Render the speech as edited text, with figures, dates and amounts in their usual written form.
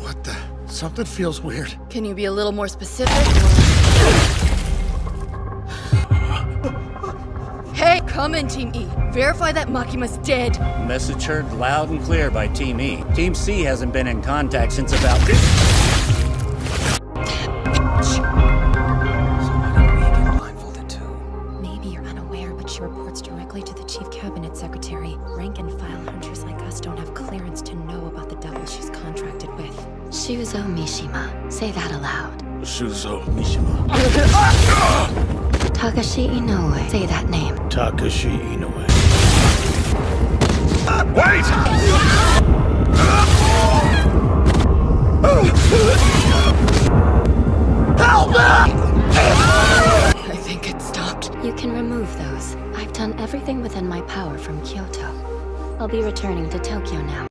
What the? Something feels weird. Can you be a little more specific? Hey, come in, Team E. Verify that Makima's dead. Message heard loud and clear by Team E. Team C hasn't been in contact since about... Maybe you're unaware, but she reports directly to the Chief Cabinet Secretary. Rank-and-file hunters like us don't have clearance to know about the devil she's contracted with. Shuzo Mishima. Say that aloud. Shuzo Mishima. Takashi Inoue. Say that name. Takashi Inoue. Wait! Help me! I think it stopped. You can remove those. I've done everything within my power from Kyoto. I'll be returning to